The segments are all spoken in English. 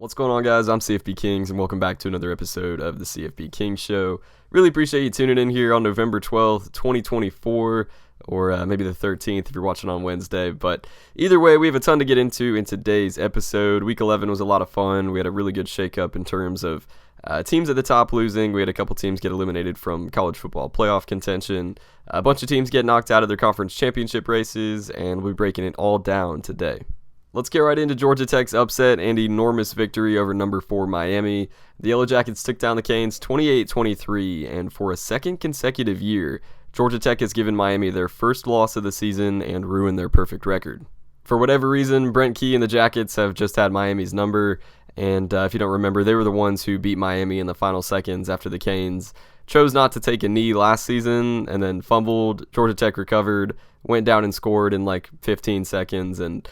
What's going on, guys? I'm CFB Kings, and welcome back to another episode of the CFBKings Show. Really appreciate you tuning in here on November 12th, 2024, or maybe the 13th if you're watching on Wednesday. But either way, we have a ton to get into in today's episode. Week 11 was a lot of fun. We had a really good shakeup in terms of teams at the top losing. We had a couple teams get eliminated from college football playoff contention. A bunch of teams get knocked out of their conference championship races, and we'll be breaking it all down today. Let's get right into Georgia Tech's upset and enormous victory over number 4 Miami. The Yellow Jackets took down the Canes 28-23, and for a second consecutive year, Georgia Tech has given Miami their first loss of the season and ruined their perfect record. For whatever reason, Brent Key and the Jackets have just had Miami's number, and if you don't remember, they were the ones who beat Miami in the final seconds after the Canes chose not to take a knee last season and then fumbled. Georgia Tech recovered, went down and scored in like 15 seconds and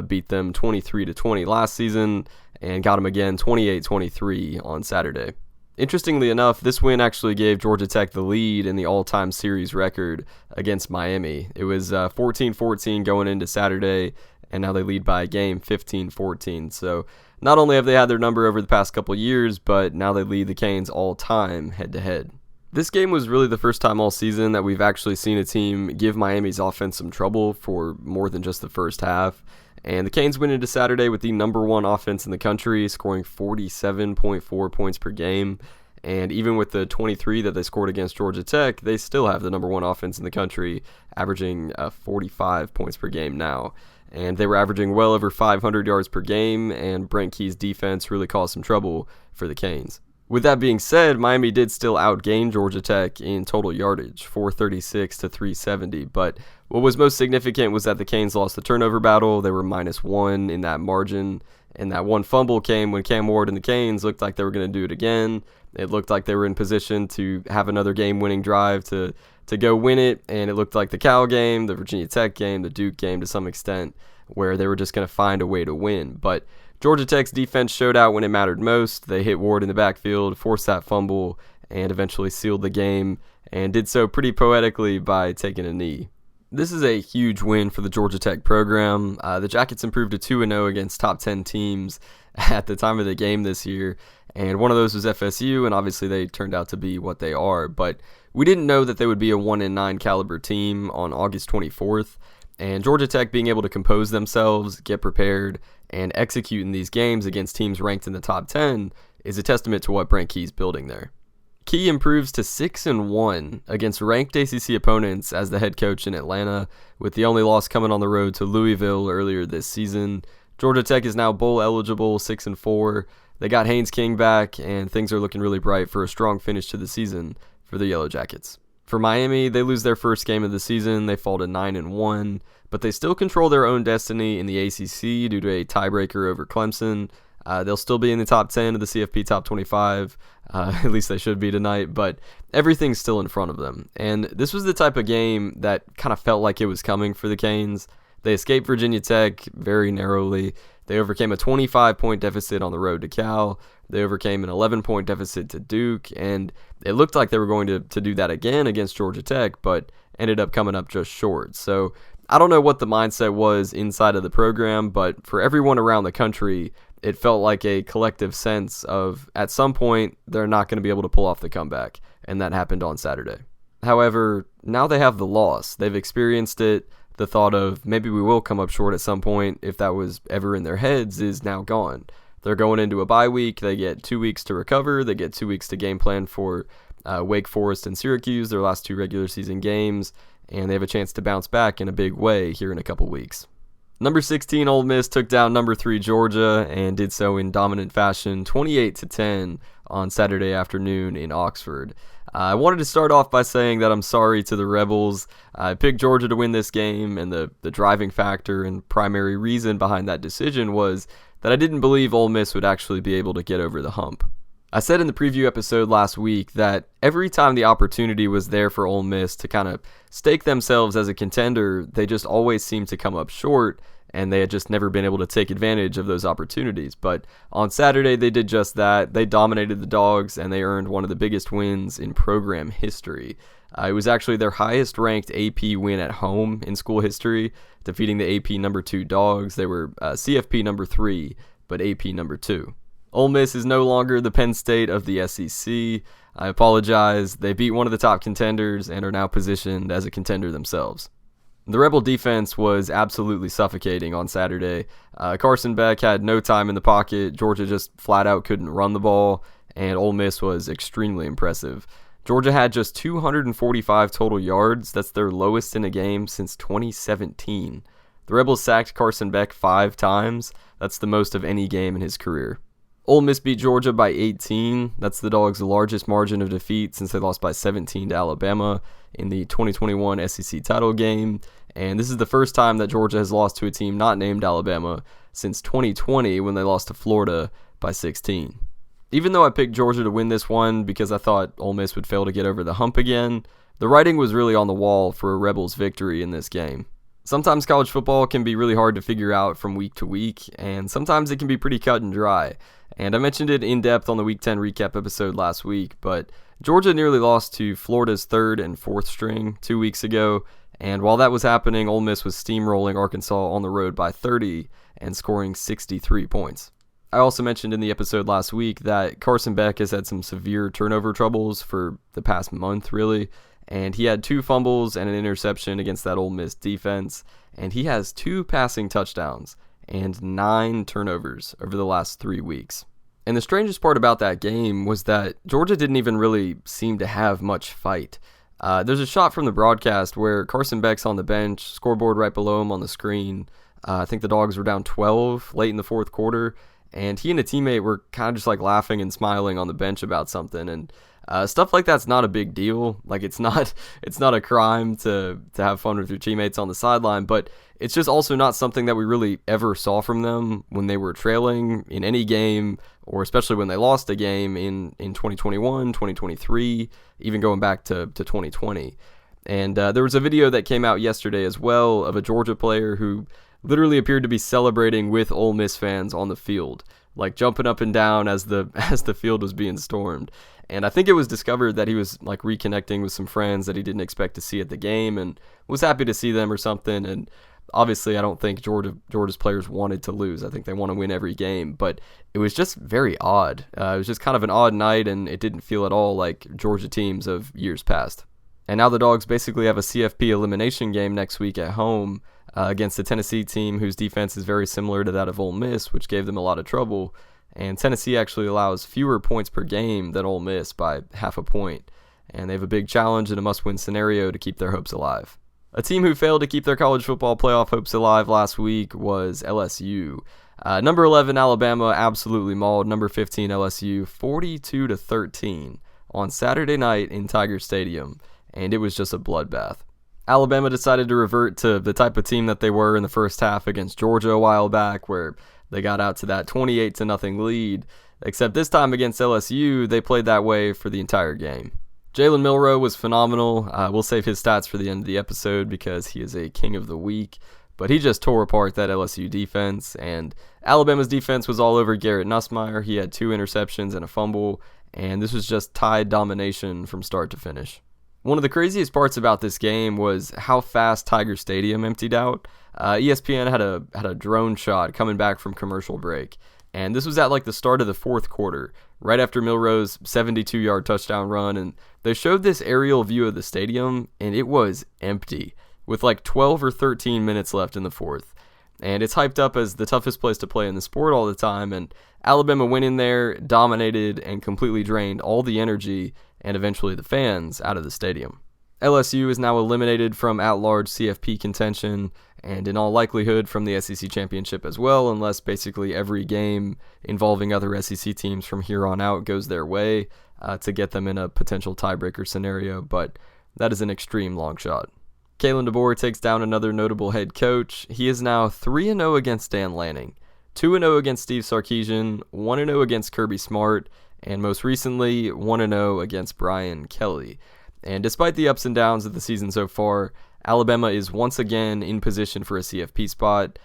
beat them 23-20 last season and got them again 28-23 on Saturday. Interestingly enough, this win actually gave Georgia Tech the lead in the all-time series record against Miami. It was 14-14 going into Saturday, and now they lead by a game 15-14. So not only have they had their number over the past couple years, but now they lead the Canes all-time head-to-head. This game was really the first time all season that we've actually seen a team give Miami's offense some trouble for more than just the first half. And the Canes went into Saturday with the number 1 offense in the country, scoring 47.4 points per game. And even with the 23 that they scored against Georgia Tech, they still have the number 1 offense in the country, averaging 45 points per game now. And they were averaging well over 500 yards per game, and Brent Key's defense really caused some trouble for the Canes. With that being said, Miami did still outgain Georgia Tech in total yardage, 436-370, but what was most significant was that the Canes lost the turnover battle. They were -1 in that margin, and that one fumble came when Cam Ward and the Canes looked like they were going to do it again. It looked like they were in position to have another game-winning drive to go win it, and it looked like the Cal game, the Virginia Tech game, the Duke game to some extent, where they were just going to find a way to win. But Georgia Tech's defense showed out when it mattered most. They hit Ward in the backfield, forced that fumble, and eventually sealed the game, and did so pretty poetically by taking a knee. This is a huge win for the Georgia Tech program. The Jackets improved to 2-0 against top 10 teams at the time of the game this year, and one of those was FSU, and obviously they turned out to be what they are, but we didn't know that they would be a 1-9 caliber team on August 24th, and Georgia Tech being able to compose themselves, get prepared, and execute in these games against teams ranked in the top 10 is a testament to what Brent Key's building there. Key improves to 6-1 against ranked ACC opponents as the head coach in Atlanta, with the only loss coming on the road to Louisville earlier this season. Georgia Tech is now bowl eligible, 6-4. They got Haynes King back, and things are looking really bright for a strong finish to the season for the Yellow Jackets. For Miami, they lose their first game of the season. They fall to 9-1, but they still control their own destiny in the ACC due to a tiebreaker over Clemson. They'll still be in the top 10 of the CFP top 25. At least they should be tonight, but everything's still in front of them. And this was the type of game that kind of felt like it was coming for the Canes. They escaped Virginia Tech very narrowly. They overcame a 25-point deficit on the road to Cal. They overcame an 11-point deficit to Duke, and it looked like they were going to do that again against Georgia Tech, but ended up coming up just short. So I don't know what the mindset was inside of the program, but for everyone around the country, it felt like a collective sense of at some point they're not going to be able to pull off the comeback, and that happened on Saturday. However, now they have the loss. They've experienced it. The thought of maybe we will come up short at some point, if that was ever in their heads, is now gone. They're going into a bye week. They get 2 weeks to recover. They get 2 weeks to game plan for Wake Forest and Syracuse, their last 2 regular season games, and they have a chance to bounce back in a big way here in a couple weeks. Number 16 Ole Miss took down number 3 Georgia and did so in dominant fashion, 28-10 on Saturday afternoon in Oxford. I wanted to start off by saying that I'm sorry to the Rebels. I picked Georgia to win this game, and the driving factor and primary reason behind that decision was that I didn't believe Ole Miss would actually be able to get over the hump. I said in the preview episode last week that every time the opportunity was there for Ole Miss to kind of stake themselves as a contender, they just always seemed to come up short, and they had just never been able to take advantage of those opportunities. But on Saturday, they did just that. They dominated the Dawgs, and they earned one of the biggest wins in program history. It was actually their highest ranked AP win at home in school history, defeating the AP number 2 Dawgs. They were CFP number 3, but AP number 2. Ole Miss is no longer the Penn State of the SEC. I apologize. They beat one of the top contenders and are now positioned as a contender themselves. The Rebel defense was absolutely suffocating on Saturday. Carson Beck had no time in the pocket. Georgia just flat out couldn't run the ball, and Ole Miss was extremely impressive. Georgia had just 245 total yards. That's their lowest in a game since 2017. The Rebels sacked Carson Beck 5 times. That's the most of any game in his career. Ole Miss beat Georgia by 18. That's the Dawgs' largest margin of defeat since they lost by 17 to Alabama in the 2021 SEC title game. And this is the first time that Georgia has lost to a team not named Alabama since 2020 when they lost to Florida by 16. Even though I picked Georgia to win this one because I thought Ole Miss would fail to get over the hump again, the writing was really on the wall for a Rebels victory in this game. Sometimes college football can be really hard to figure out from week to week, and sometimes it can be pretty cut and dry. And I mentioned it in depth on the Week 10 recap episode last week, but Georgia nearly lost to Florida's 3rd and 4th string 2 weeks ago, and while that was happening, Ole Miss was steamrolling Arkansas on the road by 30 and scoring 63 points. I also mentioned in the episode last week that Carson Beck has had some severe turnover troubles for the past month, really, and he had 2 fumbles and an interception against that Ole Miss defense, and he has 2 passing touchdowns and 9 turnovers over the last 3 weeks. And the strangest part about that game was that Georgia didn't even really seem to have much fight. There's a shot from the broadcast where Carson Beck's on the bench, scoreboard right below him on the screen. I think the Dawgs were down 12 late in the 4th quarter, and he and a teammate were kind of just like laughing and smiling on the bench about something. And stuff like that's not a big deal. Like it's not a crime to have fun with your teammates on the sideline, but it's just also not something that we really ever saw from them when they were trailing in any game, or especially when they lost a game in 2021, 2023, even going back to 2020. And there was a video that came out yesterday as well of a Georgia player who literally appeared to be celebrating with Ole Miss fans on the field, like jumping up and down as the field was being stormed. And I think it was discovered that he was like reconnecting with some friends that he didn't expect to see at the game and was happy to see them or something. And obviously I don't think Georgia's players wanted to lose. I think they want to win every game, but it was just very odd. It was just kind of an odd night, and it didn't feel at all like Georgia teams of years past. And now the Dawgs basically have a CFP elimination game next week at home against the Tennessee team whose defense is very similar to that of Ole Miss, which gave them a lot of trouble. And Tennessee actually allows fewer points per game than Ole Miss by half a point. And they have a big challenge and a must-win scenario to keep their hopes alive. A team who failed to keep their college football playoff hopes alive last week was LSU. Number 11 Alabama absolutely mauled number 15 LSU 42-13 on Saturday night in Tiger Stadium, and it was just a bloodbath. Alabama decided to revert to the type of team that they were in the first half against Georgia a while back, where they got out to that 28-0 lead, except this time against LSU, they played that way for the entire game. Jalen Milroe was phenomenal. We'll save his stats for the end of the episode because he is a king of the week, but he just tore apart that LSU defense, and Alabama's defense was all over Garrett Nussmeier. He had 2 interceptions and a fumble, and this was just Tide domination from start to finish. One of the craziest parts about this game was how fast Tiger Stadium emptied out. ESPN had a drone shot coming back from commercial break, and this was at like the start of the 4th quarter, right after Milroe's 72-yard touchdown run, and they showed this aerial view of the stadium, and it was empty, with like 12 or 13 minutes left in the 4th. And it's hyped up as the toughest place to play in the sport all the time, and Alabama went in there, dominated, and completely drained all the energy and eventually the fans out of the stadium. LSU is now eliminated from at-large CFP contention, and in all likelihood from the SEC championship as well, unless basically every game involving other SEC teams from here on out goes their way to get them in a potential tiebreaker scenario, but that is an extreme long shot. Kalen DeBoer takes down another notable head coach. He is now 3-0 against Dan Lanning, 2-0 against Steve Sarkisian, 1-0 against Kirby Smart, and most recently 1-0 against Brian Kelly. And despite the ups and downs of the season so far, Alabama is once again in position for a CFP spot.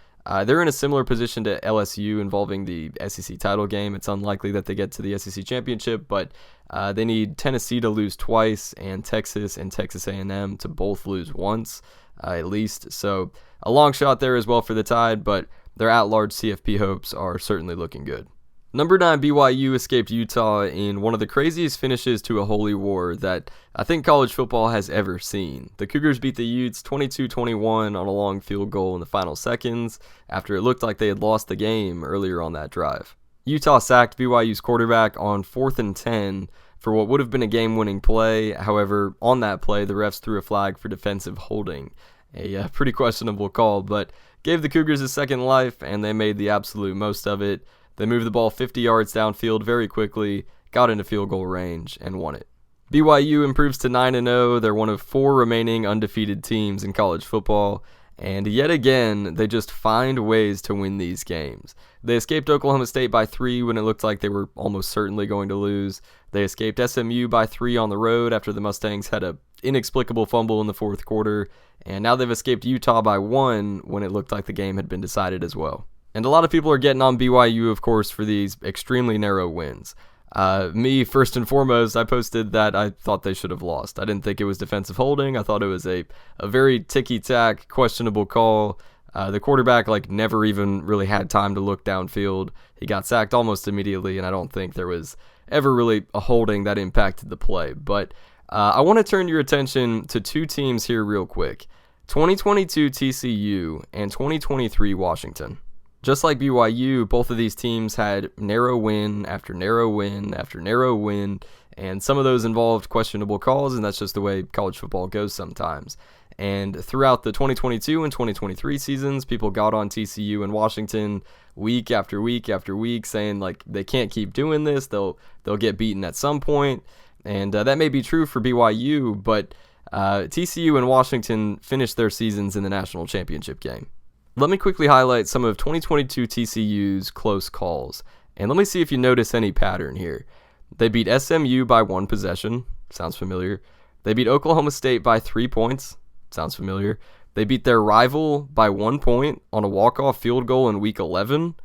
They're in a similar position to LSU involving the SEC title game. It's unlikely that they get to the SEC championship, but they need Tennessee to lose twice and Texas A&M to both lose once, at least. So a long shot there as well for the Tide, but their at-large CFP hopes are certainly looking good. Number 9, BYU escaped Utah in one of the craziest finishes to a holy war that I think college football has ever seen. The Cougars beat the Utes 22-21 on a long field goal in the final seconds after it looked like they had lost the game earlier on that drive. Utah sacked BYU's quarterback on 4th and 10 for what would have been a game-winning play. However, on that play, the refs threw a flag for defensive holding. A pretty questionable call, but gave the Cougars a second life, and they made the absolute most of it. They moved the ball 50 yards downfield very quickly, got into field goal range, and won it. BYU improves to 9-0. They're one of 4 remaining undefeated teams in college football, and yet again, they just find ways to win these games. They escaped Oklahoma State by 3 when it looked like they were almost certainly going to lose. They escaped SMU by 3 on the road after the Mustangs had an inexplicable fumble in the fourth quarter, and now they've escaped Utah by 1 when it looked like the game had been decided as well. And a lot of people are getting on BYU, of course, for these extremely narrow wins. Me, first and foremost, I posted that I thought they should have lost. I didn't think it was defensive holding. I thought it was a very ticky-tack, questionable call. The quarterback never even really had time to look downfield. He got sacked almost immediately, and I don't think there was ever really a holding that impacted the play. But I want to turn your attention to 2 teams here real quick. 2022 TCU and 2023 Washington. Just like BYU, both of these teams had narrow win after narrow win after narrow win, and some of those involved questionable calls, and that's just the way college football goes sometimes. And throughout the 2022 and 2023 seasons, people got on TCU and Washington week after week after week, saying they can't keep doing this, they'll get beaten at some point, and that may be true for BYU, but TCU and Washington finished their seasons in the national championship game. Let me quickly highlight some of 2022 TCU's close calls, and let me see if you notice any pattern here. They beat SMU by 1 possession. Sounds familiar. They beat Oklahoma State by 3 points. Sounds familiar. They beat their rival by 1 point on a walk-off field goal in Week 11.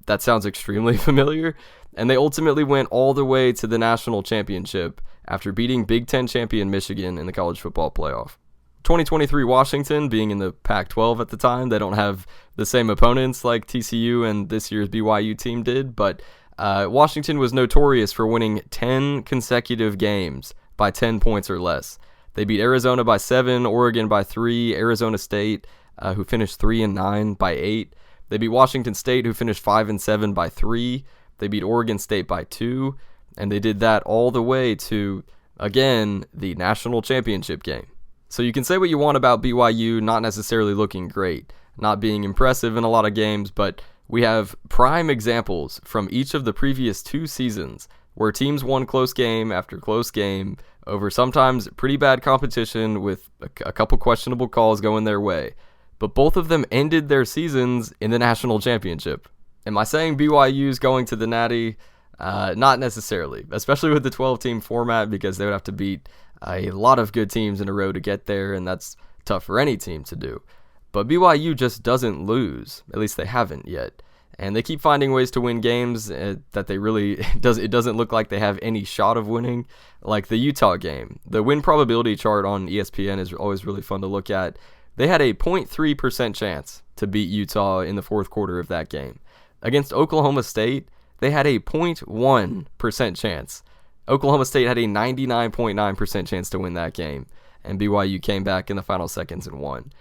That sounds extremely familiar. And they ultimately went all the way to the national championship after beating Big Ten champion Michigan in the college football playoff. 2023 Washington, being in the Pac-12 at the time, they don't have the same opponents like TCU and this year's BYU team did, but Washington was notorious for winning 10 consecutive games by 10 points or less. They beat Arizona by 7, Oregon by 3, Arizona State, who finished 3-9, by 8. They beat Washington State, who finished 5-7, by 3. They beat Oregon State by 2, and they did that all the way to, again, the national championship game. So you can say what you want about BYU not necessarily looking great, not being impressive in a lot of games, but we have prime examples from each of the previous 2 seasons where teams won close game after close game over sometimes pretty bad competition with a couple questionable calls going their way. But both of them ended their seasons in the national championship. Am I saying BYU's going to the Natty? Not necessarily, especially with the 12-team format, because they would have to beat a lot of good teams in a row to get there, and that's tough for any team to do. But BYU just doesn't lose, at least they haven't yet. And they keep finding ways to win games that they really, it doesn't look like they have any shot of winning, like the Utah game. The win probability chart on ESPN is always really fun to look at. They had a 0.3% chance to beat Utah in the fourth quarter of that game. Against Oklahoma State, they had a 0.1% chance. Oklahoma State had a 99.9% chance to win that game, and BYU came back in the final seconds and won.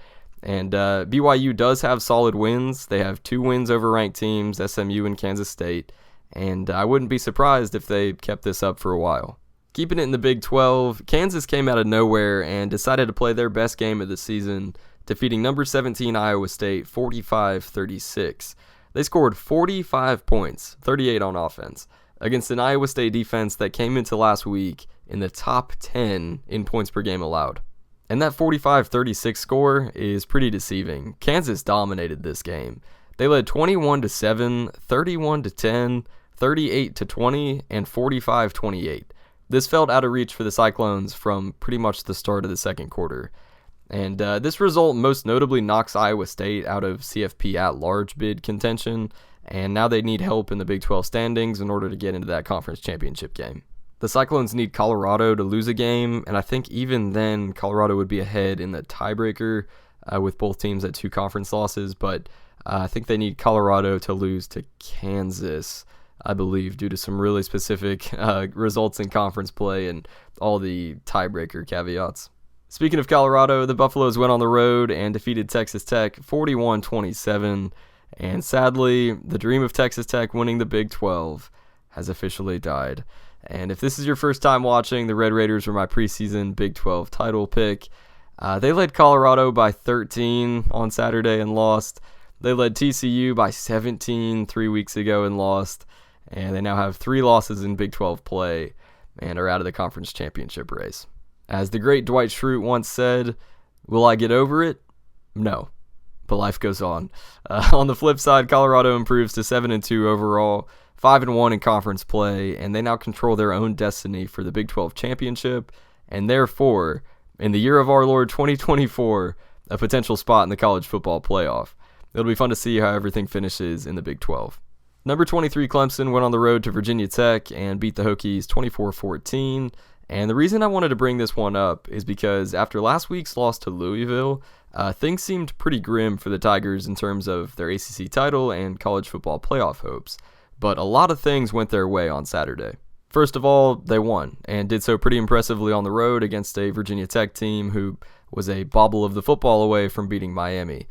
And BYU does have solid wins. They have 2 wins over ranked teams, SMU and Kansas State, and I wouldn't be surprised if they kept this up for a while. Keeping it in the Big 12, Kansas came out of nowhere and decided to play their best game of the season, defeating number 17 Iowa State 45-36. They scored 45 points, 38 on offense, against an Iowa State defense that came into last week in the top 10 in points per game allowed. And that 45-36 score is pretty deceiving. Kansas dominated this game. They led 21-7, 31-10, 38-20, and 45-28. This felt out of reach for the Cyclones from pretty much the start of the second quarter. And this result most notably knocks Iowa State out of CFP at-large bid contention, and now they need help in the Big 12 standings in order to get into that conference championship game. The Cyclones need Colorado to lose a game, and I think even then Colorado would be ahead in the tiebreaker with both teams at 2 conference losses, but I think they need Colorado to lose to Kansas I believe, due to some really specific results in conference play and all the tiebreaker caveats. Speaking of Colorado, the Buffaloes went on the road and defeated Texas Tech 41-27, and sadly, the dream of Texas Tech winning the Big 12 has officially died. And if this is your first time watching, the Red Raiders were my preseason Big 12 title pick. They led Colorado by 13 on Saturday and lost. They led TCU by 17 3 weeks ago and lost. And they now have 3 losses in Big 12 play and are out of the conference championship race. As the great Dwight Schrute once said, will I get over it? No, but life goes on. On the flip side, Colorado improves to 7-2 overall, 5-1 in conference play, and they now control their own destiny for the Big 12 championship, and therefore, in the year of our Lord 2024, a potential spot in the college football playoff. It'll be fun to see how everything finishes in the Big 12. Number 23 Clemson went on the road to Virginia Tech and beat the Hokies 24-14. And the reason I wanted to bring this one up is because after last week's loss to Louisville, things seemed pretty grim for the Tigers in terms of their ACC title and college football playoff hopes. But a lot of things went their way on Saturday. First of all, they won, and did so pretty impressively on the road against a Virginia Tech team who was a bobble of the football away from beating Miami.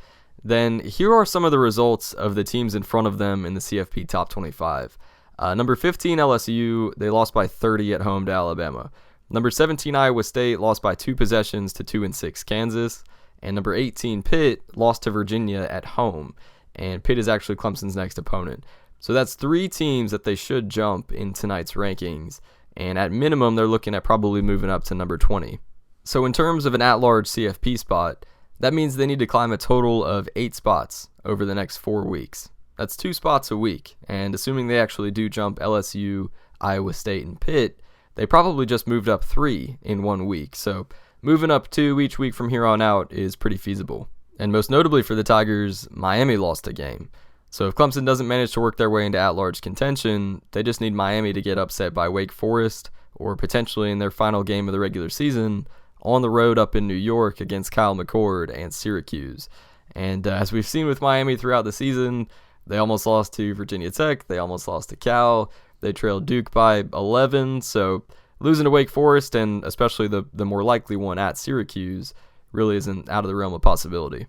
Then here are some of the results of the teams in front of them in the CFP Top 25. Number 15 LSU, they lost by 30 at home to Alabama. Number 17 Iowa State lost by 2 possessions to 2-6 Kansas. And number 18 Pitt lost to Virginia at home. And Pitt is actually Clemson's next opponent. So that's 3 teams that they should jump in tonight's rankings. And at minimum, they're looking at probably moving up to number 20. So in terms of an at-large CFP spot, that means they need to climb a total of 8 spots over the next 4 weeks. That's 2 spots a week, and assuming they actually do jump LSU, Iowa State, and Pitt, they probably just moved up 3 in 1 week, so moving up 2 each week from here on out is pretty feasible. And most notably for the Tigers, Miami lost a game. So if Clemson doesn't manage to work their way into at-large contention, they just need Miami to get upset by Wake Forest, or potentially in their final game of the regular season, on the road up in New York against Kyle McCord and Syracuse. And as we've seen with Miami throughout the season, they almost lost to Virginia Tech. They almost lost to Cal. They trailed Duke by 11. So losing to Wake Forest, and especially the more likely one at Syracuse, really isn't out of the realm of possibility.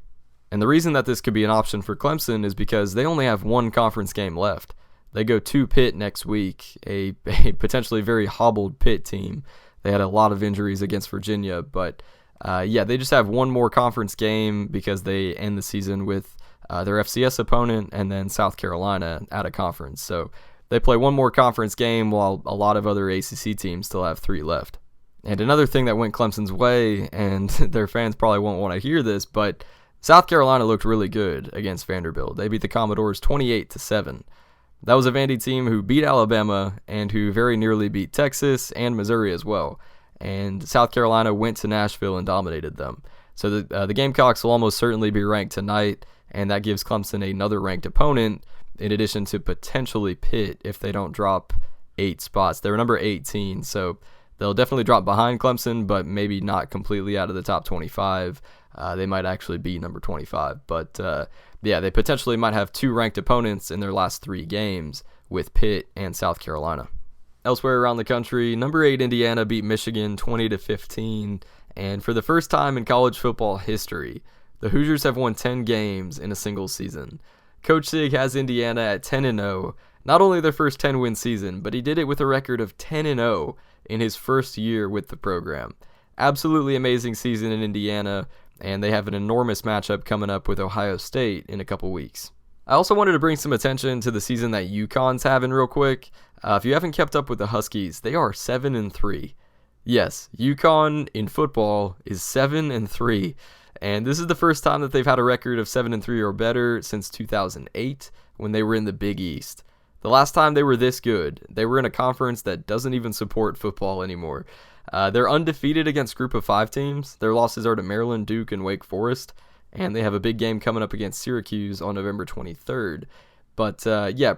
And the reason that this could be an option for Clemson is because they only have 1 conference game left. They go to Pitt next week, a potentially very hobbled Pitt team. They had a lot of injuries against Virginia, but they just have 1 more conference game because they end the season with their FCS opponent and then South Carolina out of conference. So they play 1 more conference game while a lot of other ACC teams still have 3 left. And another thing that went Clemson's way, and their fans probably won't want to hear this, but South Carolina looked really good against Vanderbilt. They beat the Commodores 28-7. That was a Vandy team who beat Alabama and who very nearly beat Texas and Missouri as well. And South Carolina went to Nashville and dominated them. So the Gamecocks will almost certainly be ranked tonight, and that gives Clemson another ranked opponent in addition to potentially Pitt if they don't drop 8 spots. They're number 18, so they'll definitely drop behind Clemson, but maybe not completely out of the top 25. They might actually be number 25, but they potentially might have 2 ranked opponents in their last 3 games with Pitt and South Carolina. Elsewhere around the country, number 8 Indiana beat Michigan 20-15, and for the first time in college football history, the Hoosiers have won 10 games in a single season. Coach Sig has Indiana at 10-0, not only their first 10-win season, but he did it with a record of 10-0 in his first year with the program. Absolutely amazing season in Indiana, and they have an enormous matchup coming up with Ohio State in a couple weeks. I also wanted to bring some attention to the season that UConn's having real quick. If you haven't kept up with the Huskies, they are 7-3. Yes, UConn in football is 7-3, and this is the first time that they've had a record of 7-3 or better since 2008 when they were in the Big East. The last time they were this good, they were in a conference that doesn't even support football anymore. They're undefeated against Group of 5 teams. Their losses are to Maryland, Duke, and Wake Forest, and they have a big game coming up against Syracuse on November 23rd. But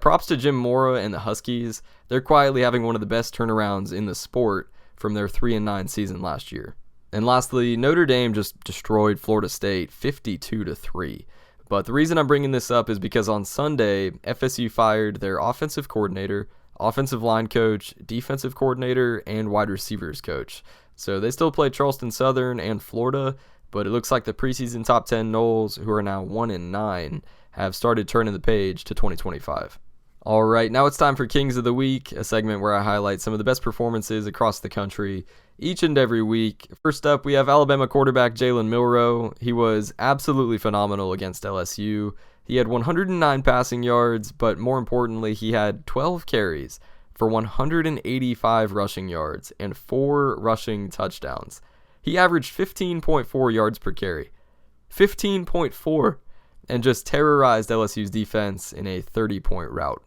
props to Jim Mora and the Huskies. They're quietly having one of the best turnarounds in the sport from their 3-9 season last year. And lastly, Notre Dame just destroyed Florida State 52-3. But the reason I'm bringing this up is because on Sunday, FSU fired their offensive coordinator, offensive line coach, defensive coordinator, and wide receivers coach. So they still play Charleston Southern and Florida, but it looks like the preseason top 10 Noles, who are now 1-9, have started turning the page to 2025. All right, now it's time for Kings of the Week, a segment where I highlight some of the best performances across the country each and every week. First up, we have Alabama quarterback Jalen Milroe. He was absolutely phenomenal against LSU. He had 109 passing yards, but more importantly, he had 12 carries for 185 rushing yards and 4 rushing touchdowns. He averaged 15.4 yards per carry. 15.4, and just terrorized LSU's defense in a 30-point rout.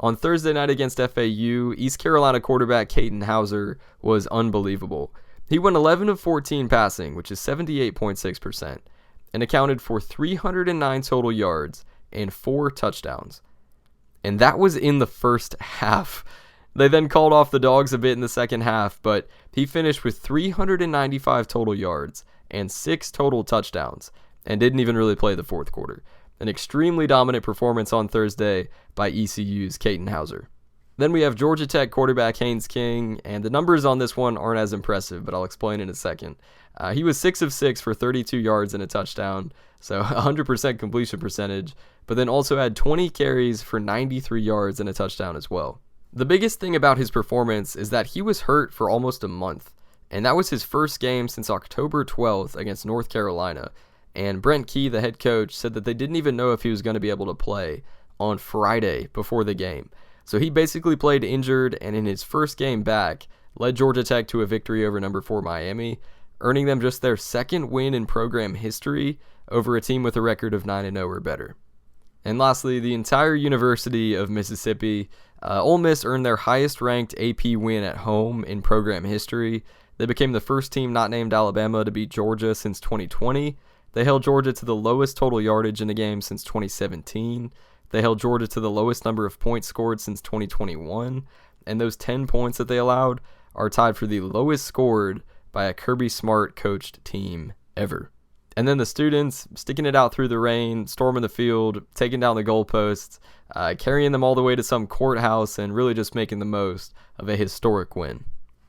On Thursday night against FAU, East Carolina quarterback Katin Houser was unbelievable. He went 11 of 14 passing, which is 78.6%, and accounted for 309 total yards and 4 touchdowns. And that was in the first half. They then called off the Dawgs a bit in the second half, but he finished with 395 total yards and 6 total touchdowns, and didn't even really play the fourth quarter. An extremely dominant performance on Thursday by ECU's Katin Houser. Then we have Georgia Tech quarterback Haynes King, and the numbers on this one aren't as impressive, but I'll explain in a second. He was 6 of 6 for 32 yards and a touchdown, so 100% completion percentage, but then also had 20 carries for 93 yards and a touchdown as well. The biggest thing about his performance is that he was hurt for almost a month, and that was his first game since October 12th against North Carolina. And Brent Key, the head coach, said that they didn't even know if he was going to be able to play on Friday before the game. So he basically played injured, and in his first game back, led Georgia Tech to a victory over number 4 Miami, earning them just their second win in program history over a team with a record of 9-0 or better. And lastly, the entire University of Mississippi, Ole Miss earned their highest-ranked AP win at home in program history. They became the first team not named Alabama to beat Georgia since 2020. They held Georgia to the lowest total yardage in the game since 2017. They held Georgia to the lowest number of points scored since 2021. And those 10 points that they allowed are tied for the lowest scored by a Kirby Smart coached team ever. And then the students sticking it out through the rain, storming the field, taking down the goalposts, carrying them all the way to some courthouse, and really just making the most of a historic win.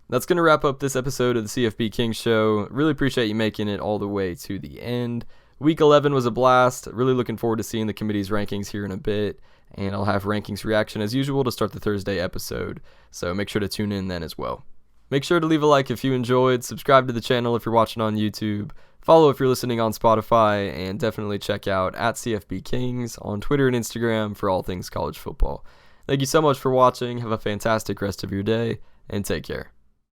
That's going to wrap up this episode of the CFB Kings Show. Really appreciate you making it all the way to the end. Week 11 was a blast. Really looking forward to seeing the committee's rankings here in a bit. And I'll have rankings reaction as usual to start the Thursday episode. So make sure to tune in then as well. Make sure to leave a like if you enjoyed. Subscribe to the channel if you're watching on YouTube. Follow if you're listening on Spotify. And definitely check out @CFBKings on Twitter and Instagram for all things college football. Thank you so much for watching. Have a fantastic rest of your day. And take care.